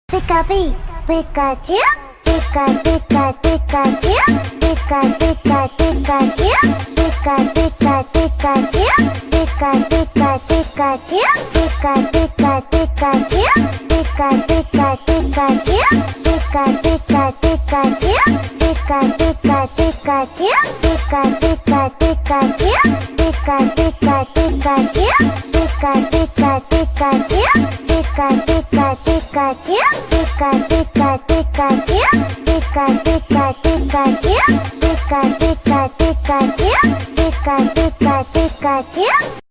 Pikachu, Pikachu, Pika Pika Pikachu, Pika Pika Pikachu, Pika Pika Pikachu, Pika Pika Pikachu, Pika Pika Pikachu, Pika Pika Pikachu, Pika Pika Pikachu, Pika Pika Pikachu, Pika Pika Pikachu, Pika Pika Pikachu, Pika Pika Pikachu, Pika Pika Pikachu, Pika Pika Pikachu, Pika Pika Pikachu, Pika Pika Pikachu, Pika Pika Pikachu.